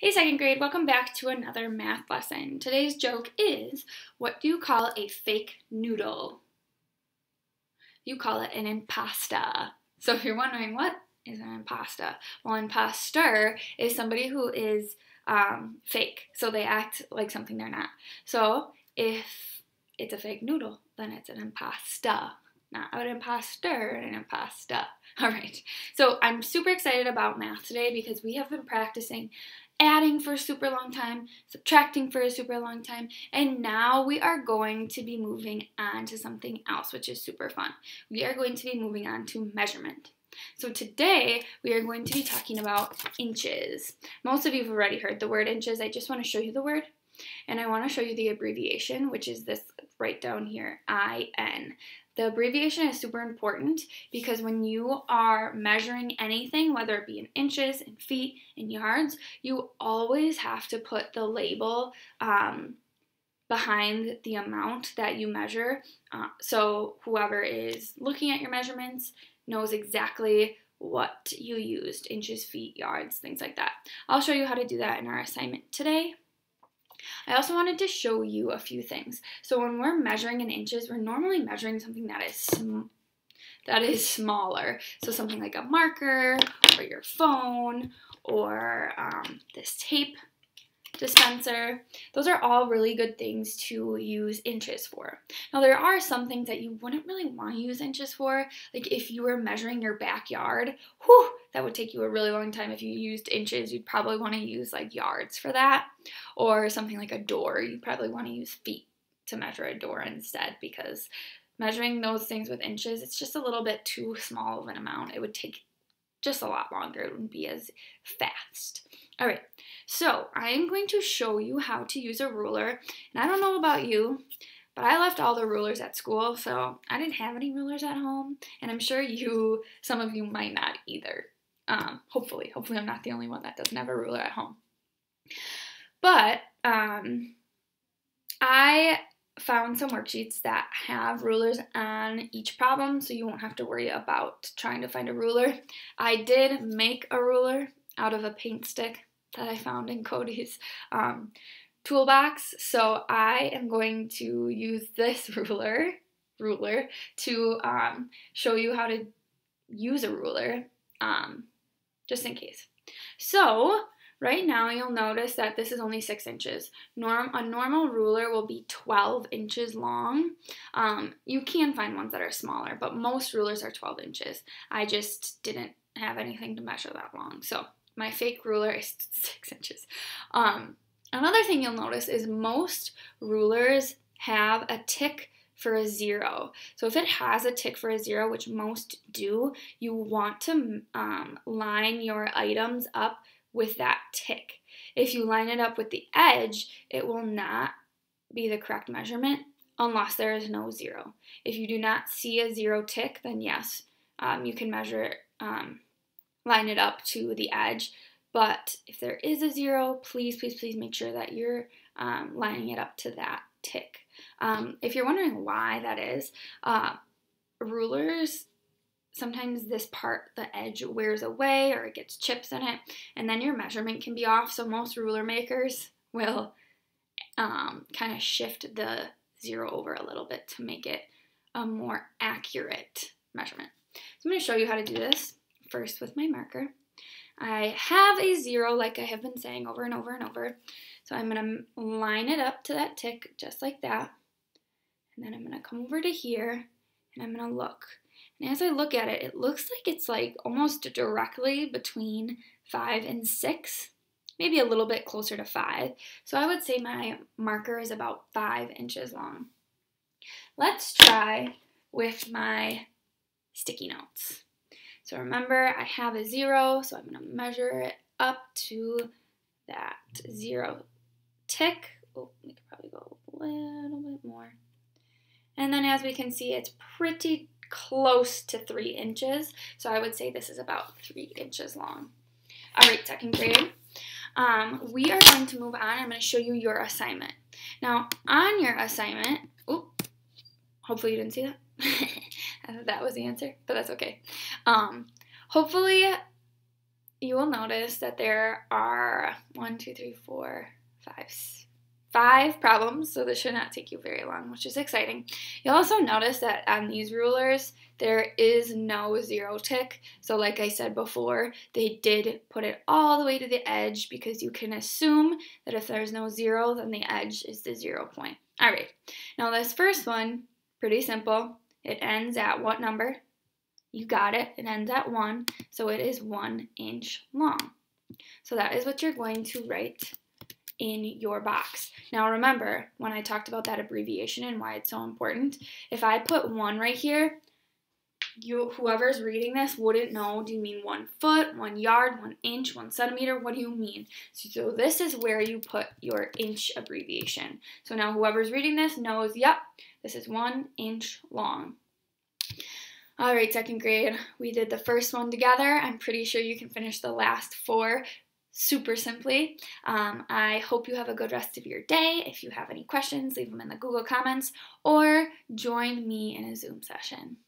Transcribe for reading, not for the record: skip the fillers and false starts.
Hey second grade, welcome back to another math lesson. Today's joke is, what do you call a fake noodle? You call it an impasta. So if you're wondering what is an impasta, well, imposter is somebody who is fake. So they act like something they're not. So if it's a fake noodle, then it's an impasta. Not an imposter, an impasta. All right. So I'm super excited about math today because we have been practicing adding for a super long time, subtracting for a super long time, and now we are going to be moving on to something else, which is super fun. We are going to be moving on to measurement. So today we are going to be talking about inches. Most of you have already heard the word inches. I just want to show you the word, and I want to show you the abbreviation, which is this right down here, IN. The abbreviation is super important because when you are measuring anything, whether it be in inches, in feet, in yards, you always have to put the label behind the amount that you measure. So whoever is looking at your measurements knows exactly what you used, inches, feet, yards, things like that. I'll show you how to do that in our assignment today. I also wanted to show you a few things. So when we're measuring in inches, we're normally measuring something that is smaller. So something like a marker or your phone or this tape dispenser. Those are all really good things to use inches for. Now there are some things that you wouldn't really want to use inches for. Like if you were measuring your backyard, that would take you a really long time. If you used inches, you'd probably want to use like yards for that. Or something like a door, you probably want to use feet to measure a door instead, because measuring those things with inches, it's just a little bit too small of an amount. It would take just a lot longer. It wouldn't be as fast. All right, so I'm going to show you how to use a ruler. And I don't know about you, but I left all the rulers at school, so I didn't have any rulers at home. And I'm sure some of you might not either. Hopefully I'm not the only one that doesn't have a ruler at home. But I found some worksheets that have rulers on each problem, so you won't have to worry about trying to find a ruler. I did make a ruler out of a paint stick that I found in Cody's toolbox, so I am going to use this ruler to show you how to use a ruler, just in case. So right now you'll notice that this is only 6 inches. A normal ruler will be 12 inches long. You can find ones that are smaller, but most rulers are 12 inches. I just didn't have anything to measure that long, so my fake ruler is 6 inches. Another thing you'll notice is most rulers have a tick for a 0. So if it has a tick for a 0, which most do, you want to line your items up with that tick. If you line it up with the edge, it will not be the correct measurement unless there is no 0. If you do not see a 0 tick, then yes, you can measure, line it up to the edge. But if there is a 0, please make sure that you're lining it up to that tick. If you're wondering why that is, rulers, sometimes this part, the edge, wears away or it gets chips in it, and then your measurement can be off. So most ruler makers will kind of shift the 0 over a little bit to make it a more accurate measurement. So I'm going to show you how to do this first with my marker. I have a 0, like I have been saying over and over and over. So I'm going to line it up to that tick just like that. And then I'm going to come over to here and I'm going to look. And as I look at it, it looks like it's like almost directly between 5 and 6, maybe a little bit closer to 5. So I would say my marker is about 5 inches long. Let's try with my sticky notes. So remember, I have a 0, so I'm going to measure it up to that 0 tick. Oh, we could probably go a little bit more. And then as we can see, it's pretty close to 3 inches. So I would say this is about 3 inches long. All right, second grade. We are going to move on. I'm going to show you your assignment. Now, on your assignment, hopefully you didn't see that. I thought that was the answer, but that's okay. Hopefully you will notice that there are, well, 1, 2, 3, 4, 5 problems, so this should not take you very long, which is exciting. You'll also notice that on these rulers, there is no zero tick. So like I said before, they did put it all the way to the edge because you can assume that if there's no zero, then the edge is the 0 point. All right, now this first one, pretty simple. It ends at what number? You got it. It ends at 1, so it is 1 inch long. So that is what you're going to write in your box. Now remember, when I talked about that abbreviation and why it's so important, if I put 1 right here, whoever's reading this wouldn't know, do you mean 1 foot, 1 yard, 1 inch, 1 centimeter? What do you mean? So this is where you put your inch abbreviation. So now whoever's reading this knows, yep, this is 1 inch long. All right, second grade, we did the first one together. I'm pretty sure you can finish the last 4 super simply. I hope you have a good rest of your day. If you have any questions, leave them in the Google comments or join me in a Zoom session.